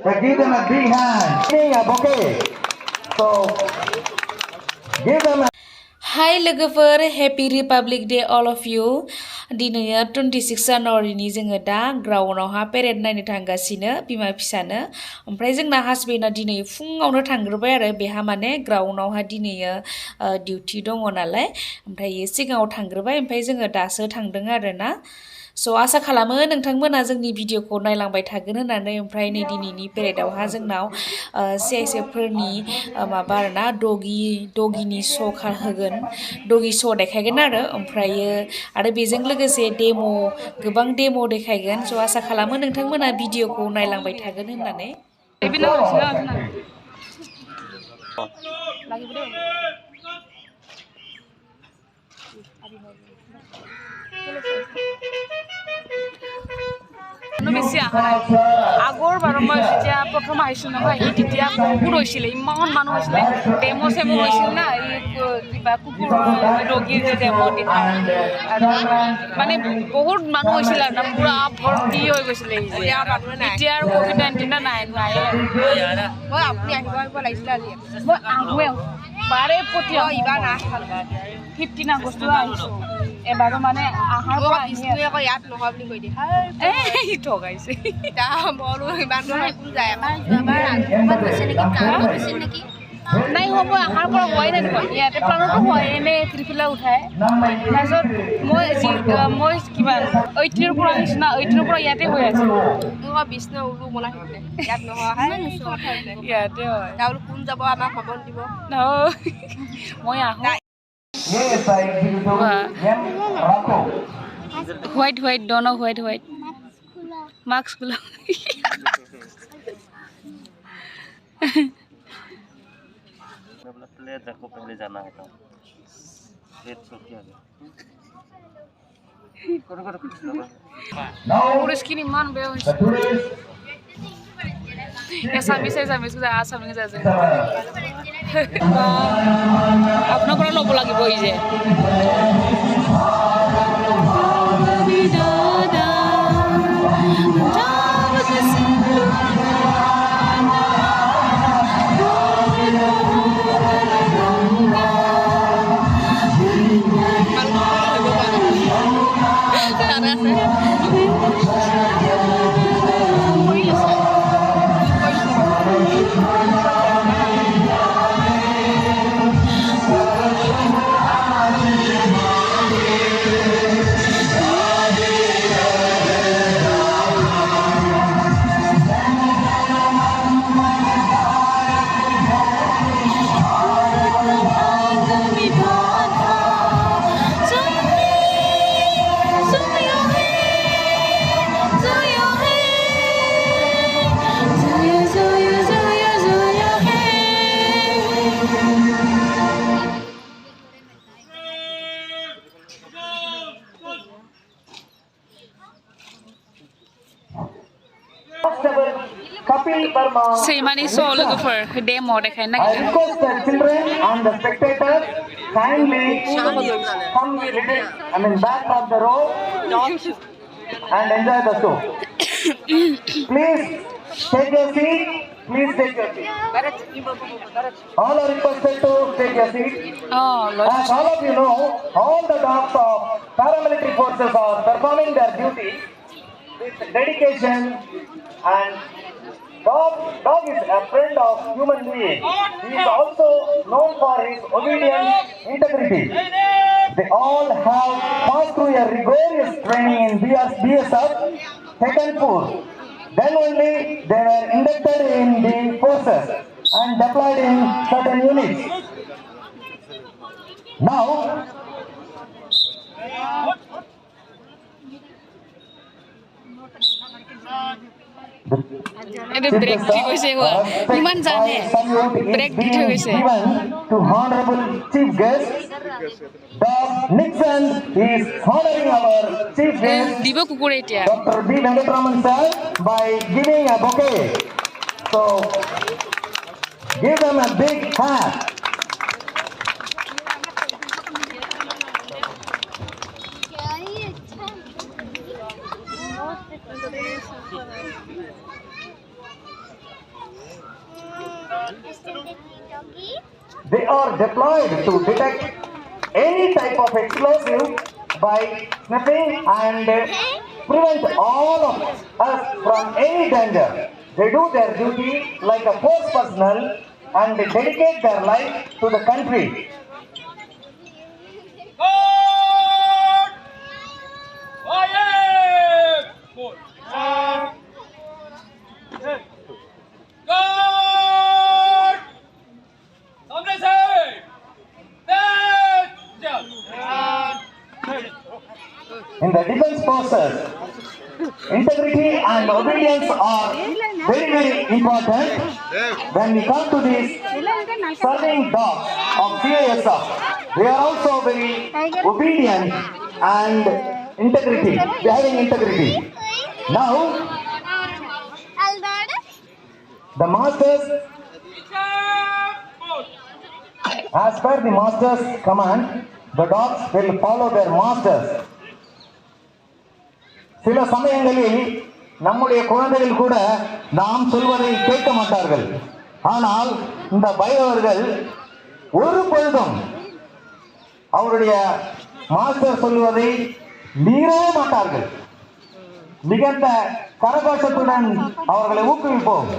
give them a big hand. Giving a bouquet. So give them a Hi logofer, Happy Republic Day all of you. Dinaya 26 January ni जोङो दा ग्राउन्डआवहा parade नायनो थांगासिनो बिमा फिसानो ओमफ्राय जोंना हासबेन्डआ दिनै फुङावनो थांग्रोबाय आरो बेहा माने ग्राउन्डआवहा दिनै डिउटि दङ नालाय ओमफ्राय सिगाङाव थांग्रोबाय ओमफ्राय जोङो दासो थांदों आरोना स' आसा खालामो नोंथांमोना जोंनि भिडिअखौ नायलांबाय थागोन होननानै ओमफ्राय नै दिनैनि पेरेडआवहा जोंनाव CISF फोरनि माबा आरोना डगिनि श' होगोन डगि श' देखायगोन आरो ओमफ्रायो आरो बेजों लोगोसे गोबां डेम' देखायगोन स' आसा खालामो नोंथांमोना भिडिअखौ नायलांबाय थागोन होननानै বেছি অহা নাই আগৰ বাৰ মই যেতিয়া প্ৰথম আহিছোঁ নহয় এই তেতিয়া বহুত হৈছিলে ইমান মানুহ হৈছিলে ডেম' চেম' হৈছিল না এই কিবা কুকুৰৰ ৰোগীৰ যে ডেম' দেখায় আৰু মানে বহুত মানুহ হৈছিল আৰু না পূৰা ভৰ্তি হৈ গৈছিলে এতিয়া আৰু COVID-19 নাই মই আপুনি আহিব লাগিছিলে আজি মই আহোৱে বাৰে প্ৰতি ইবাৰ নাই 15 আগষ্ট আহিছোঁ এবাৰো মানে আহাৰ পৰা বিষ্ণুৱে আকৌ ইয়াত নহয় বুলি কৈ দিয়ে এই ঠগাইছে তা বলো ইমান কোন যায় আমাৰ যোৱাবাৰ আগত হৈছে নেকি প্লানত হৈছিল নেকি নাই হ'ব আহাৰ পৰা হোৱাই নাই ইয়াতে প্লানতো হয় এনে ত্ৰিফিলা উঠাই তাৰপিছত মই কিবা 18ৰ পৰা আহিছোঁ না 18ৰ পৰা ইয়াতে হৈ আছে মোৰ বিষ্ণু উলু মলা হৈছিলে ইয়াত নহয় ইয়াতে হয় তাৰ কোন যাব আমাক খবৰ দিব মই আহোঁ Yes, I give to M. Rako. White, don't know white. Max Kula. Plate रखो पहले जाना है तो प्लेट सो क्या है करो Now, पूरे स्किन मान बे the tourists. ऐसा भी कुछ आसा नहीं जाते अपना करा लो बोला कि बोई जे Say money so look for demo dekhai na I request the children and the spectators kindly come back of the row and enjoy the show. Please take your seat. All are requested to take your seat. As all of you know, all the dogs of paramilitary forces are performing their duty with dedication, and dog is a friend of human being. He is also known for his obedience, integrity. They all have passed through a rigorous training in BSF, Secondpur. Then only they were inducted in the forces and deployed in certain units. Now, এটা break ঠিক হইছে ইমান জানে break ঠিক হইছে to honorable chief guest Dr. Nixon is honoring our chief guest দিব কুকুরে এটা Dr. B. Venkatraman sir by giving a bouquet. So give them a big hand. They are deployed to detect any type of explosive by sniffing and prevent all of us from any danger. They do their duty like a force personnel and they dedicate their life to the country. In the defense forces, integrity and obedience are very, very important. When we come to these serving dogs of CISF, they are also very obedient and integrity. They are having integrity. Now, the masters, as per the master's command, the dogs will follow their masters. சில சமயங்களில் நம்முடைய குழந்தைகள் கூட நாம் சொல்வதை கேட்க மாட்டார்கள். ஆனால் இந்த பைரவர்கள் ஒரு பொழுதும் அவருடைய மாஸ்டர் சொல்வதை மீறவே மாட்டார்கள். மிகுந்த கரகோஷத்துடன் அவர்களை ஊக்குவிப்போம்.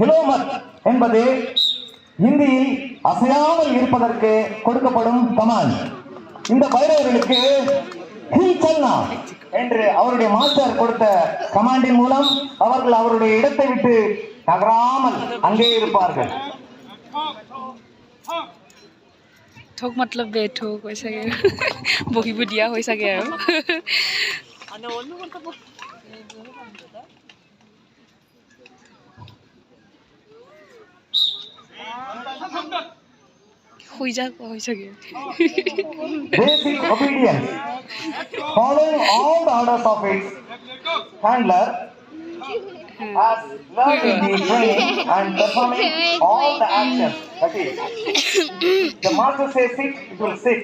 ஹிலோமத் என்பது இந்தியில் அசையாமல் இருப்பதற்கு கொடுக்கப்படும் கமாண்ட். இந்த பைரவர்களுக்கு ஹில் சல்னா என்று அவருடைய மாஸ்டர் கொடுத்த கமாண்டின் மூலம் அவர்கள் அவருடைய இடத்தை விட்டு நகராமல் அங்கே இருப்பார்கள். ठोक मतलब बेठोक হৈ চাগে বহিব দিয়া হৈ চাগে আৰু হৈ যা হৈ চাগে Basic obedience, following all the orders of its handler, as learned in the training and performing all the actions. That is, the master says sit, it will sit.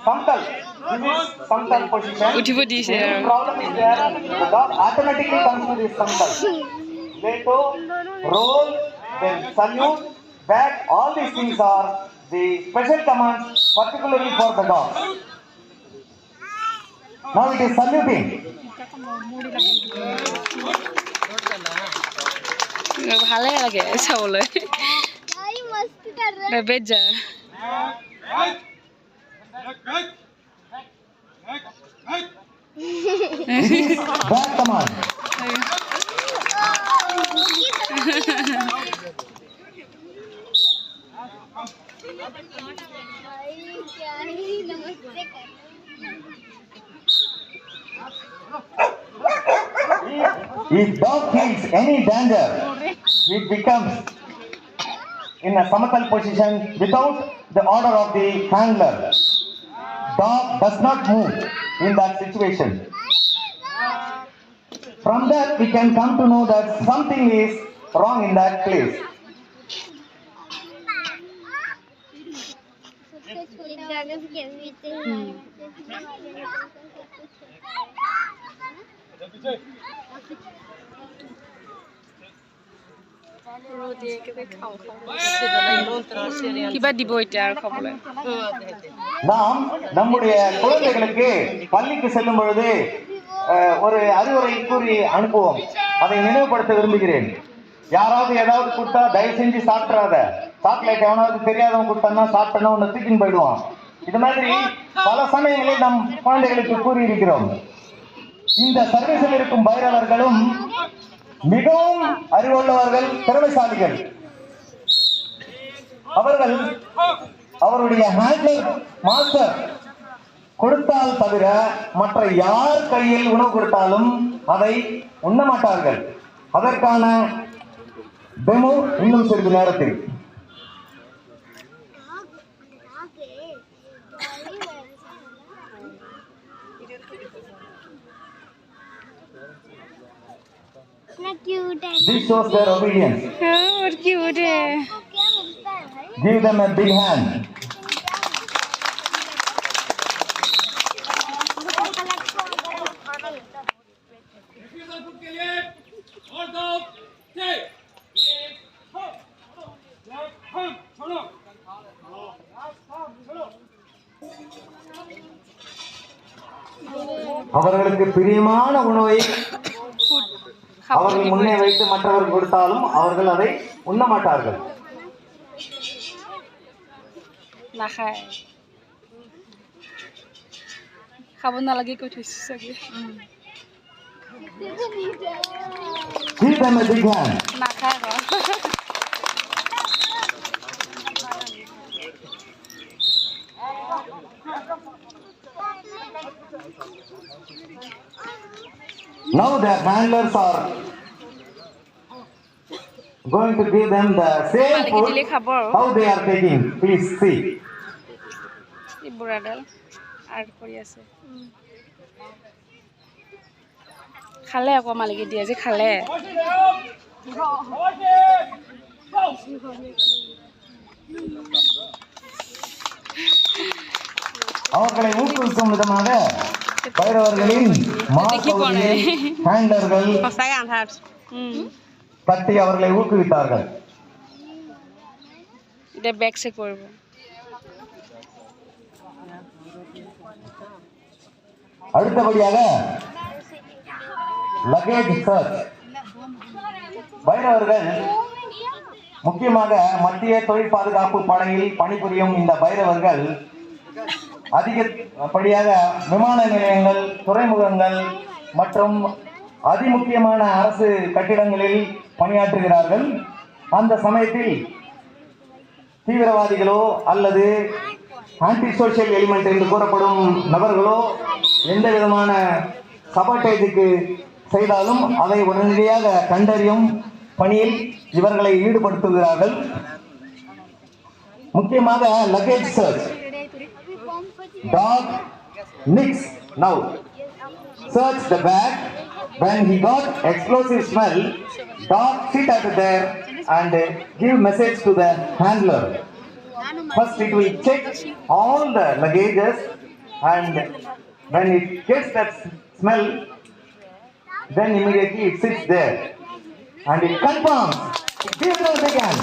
Samtal, this is samtal position. উঠিব দিছে If আৰু problem is there, the dog automatically comes to this samtal. Leto, roll, then salute, back. All these things are the special commands particularly for the dog. Now it is saluting. ভালে লাগে চাবলৈ বেজা Back command. If dog feels any danger, it becomes in a samatal position without the order of the handler. Dog does not move in that situation. From that we can come to know that something is wrong in that place. কিবা দিব এতিয়া আৰু খাবলৈ நாம் நம்முடைய குழந்தைகளுக்கு பள்ளிக்கு செல்லும் பொழுது ஒரு அறிவுரை கூறி அனுப்புவோம். அதை நினைவுபடுத்த விரும்புகிறேன். யாராவது ஏதாவது கொடுத்தா தயவு செஞ்சு சாப்பிட்றாத. சாக்லேட் எவனாவது தெரியாதவன் கொடுத்தான்னா சாப்பிட்டனா ஒன்று தூக்கின்னு போயிடுவான். இது மாதிரி பல சமயங்களில் நம் குழந்தைகளுக்கு கூறியிருக்கிறோம். இந்த சர்வீஸில் இருக்கும் பைரவர்களும் மிகவும் அறிவுள்ளவர்கள், திறமைசாலிகள். அவர்கள் அவருடைய ஹேண்ட்லர் மாஸ்டர் கொடுத்தால் தவிர மற்ற யார் கையில் உணவு கொடுத்தாலும் அதை உண்ண மாட்டார்கள். அதற்கான டெமோ இன்னும் சிறிது நேரத்தில். This shows their obedience. What cute है. Give them a big hand. அவர்களுக்கு பிரியமான உணவை அவர்கள் முன்னே வைத்து மற்றவர்கள் கொடுத்தாலும் அவர்கள் அதை உண்ண மாட்டார்கள். নাখায়. খাব নালাগে কৈ থৈছে চাগে. Give them a big hand. নাখায় আকৌ. Now their handlers are going to give them the same food. How they are taking? Please see. এই বুঢ়াডাল আৰ্ট কৰি আছে. খালে আকৌ মালিকে দিয়ে যে খালে. அவர்களை ஊக்குவிக்கும் விதமாக பைரவர்களின் ஹேண்டலர்கள் கட்டி அவர்களை ஊக்குவித்தார்கள். এটা ব্যাক চেক করব. அடுத்தபடியாக லக்கேஜ் சர்ச். பைரவர்கள் முக்கியமாக மத்திய தொழில் பாதுகாப்பு படையில் பணிபுரியும் இந்த பைரவர்கள் அதிகப்படியாக விமான நிலையங்கள், துறைமுகங்கள் மற்றும் அதிமுக்கியமான அரசு கட்டிடங்களில் பணியாற்றுகிறார்கள். அந்த சமயத்தில் தீவிரவாதிகளோ அல்லது ஆன்டி சோஷியல் எலிமெண்ட் என்று கூறப்படும் நபர்களோ எந்த விதமான சபாட்டேஜுக்கு செய்தாலும் அதை உடனடியாக கண்டறியும் பணியில் இவர்களை ஈடுபடுத்துகிறார்கள். முக்கியமாக luggage search. Dog nicks now. Search the bag. When he got explosive smell, dog sit at there and give message to the handler. First it will check all the luggages, and when it gets that smell, then immediately it sits there and it confirms. Give them a big hand.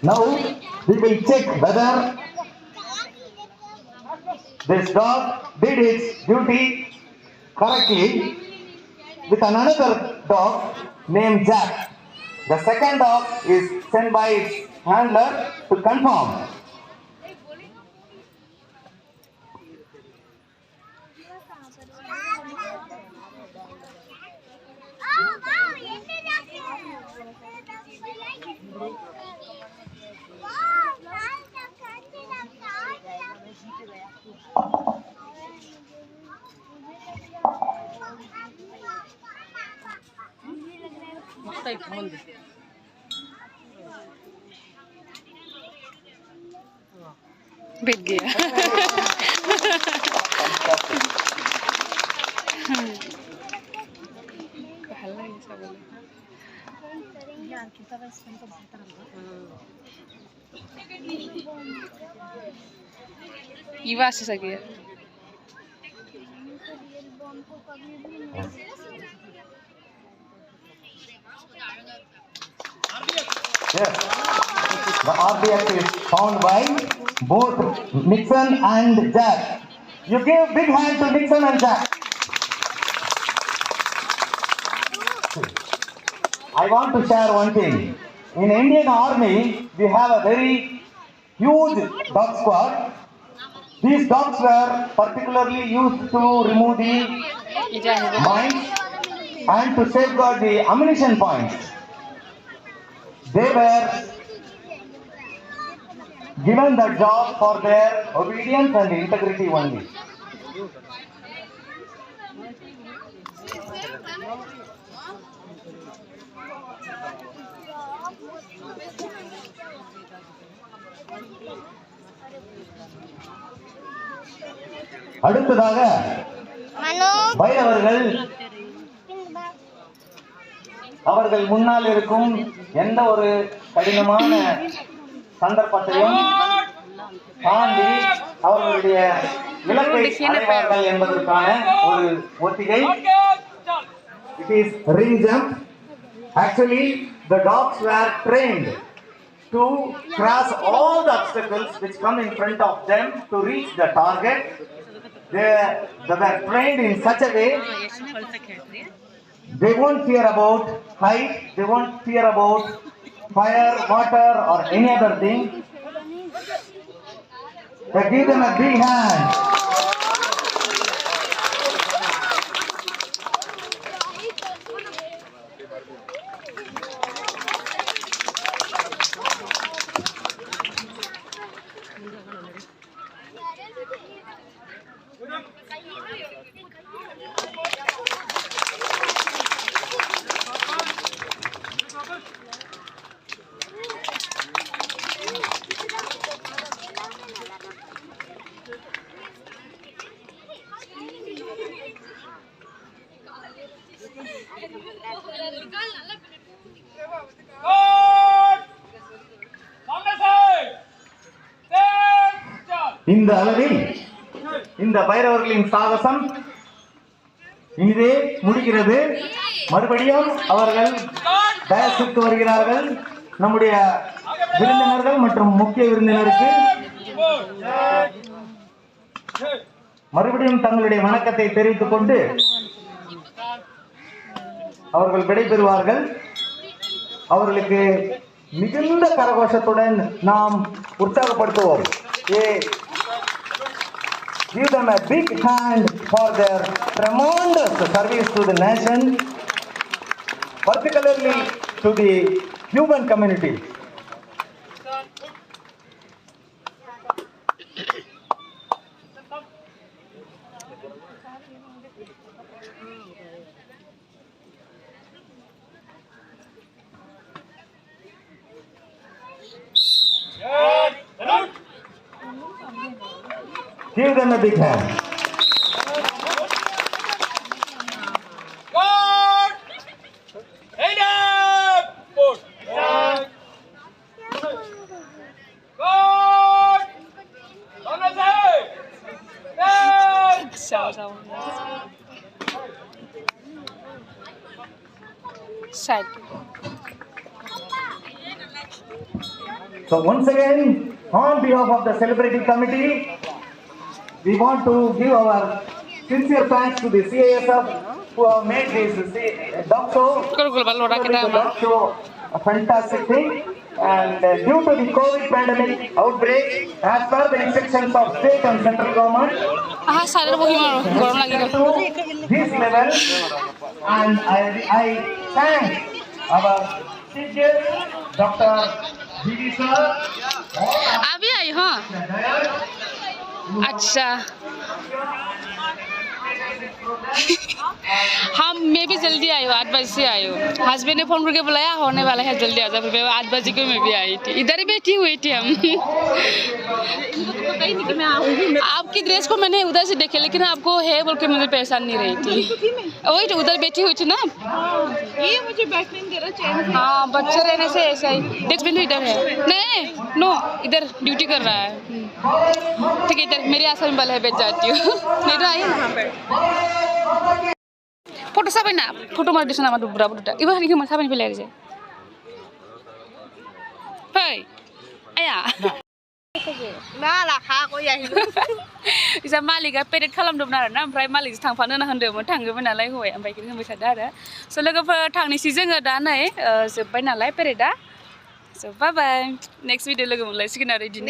Now we will check whether this dog did its duty correctly with another dog named Jack. The second dog is sent by its handler to confirm. बैठ गया. हल्ला ये सब बोले. ये वास से गया. Yes, the RDF is found by both Nixon and Jack. You give big hand to Nixon and Jack. I want to share one thing. In Indian Army, we have a very huge dog squad. These dogs were particularly used to remove the mines and to safeguard the ammunition points. They were given the job for their obedience and integrity only. அடுத்ததாக பைரவர்கள் அவர்கள் முன்னால் இருக்கும் எந்த ஒரு கடினமான சந்தர்ப்பத்தையும் தாண்டி அவர்களுடைய இலக்கை அடைவார்கள் என்பதற்கான ஒரு ஒத்திகை. It is ring jump. Actually, the dogs were trained to cross all the obstacles which come in front of them to reach the target. They were trained in such a way they won't fear about height, they won't fear about fire, water or any other thing. They give them a big hand. இந்த அளவில் இந்த பைரவர்களின் சாகசம் இனிதே முடிகிறது. மறுபடியும் அவர்கள் டயஸுக்கு வருகிறார்கள். நம்முடைய விருந்தினர்கள் மற்றும் முக்கிய விருந்தினருக்கு மறுபடியும் தங்களுடைய வணக்கத்தை தெரிவித்துக் கொண்டு அவர்கள் விடைபெறுவார்கள். அவர்களுக்கு மிகுந்த கரகோஷத்துடன் நாம் உற்சாகப்படுத்துவோம். Give them a big hand for their tremendous service to the nation, particularly to the human community. Give them a big hand. God! Hand up! Put. God! On the side! Side. So once again, on behalf of the celebrating committee, we want to give our sincere thanks to the CISF who have made this dog show a fantastic thing. And due to the COVID pandemic outbreak, as per the instructions of state and central government, to this level, and I thank our teachers, Dr. G.V. sir. अभी आई हाँ अच्छा मैं भी जल्दी आई हूँ 8 बजे से आई हूँ हस्बैंड ने फोन करके बुलाया होने वाला है जल्दी आ जा फिर 8 बजे को मैं भी आई थी इधर ही बैठी हुई थी हम आपकी ड्रेस को मैंने उधर से देखे लेकिन आपको है बोल के मुझे पहचान नहीं रही थी वही तो उधर बैठी हुई थी ना ये मुझे बैठने नहीं दे रहा चैन से हाँ बच्चे रहने से ऐसा ही हस्बैंड इधर है नहीं नो इधर ड्यूटी कर रहा है ठीक है इधर मेरे आसपास में है बैठ जाती हूँ मेरा आई यहाँ पे फोटो सब है ना फोटो मार दिस ना हमारे बुरा बुरा इबार ये मत सब नहीं पहले ऐसे hey आया ना लाखा को यही इसे मालिक है पेरेड खालाम दो ना ना फ्राई मालिक थांग फानो ना हंदे मत थांगे बना लाय हुए हम बाइक में बैठा डारा so लोगों पर थांगनी सीजन का डाना है जब बना लाय पेरेडा so bye bye next video लोगों मुलाय सिकना रेडी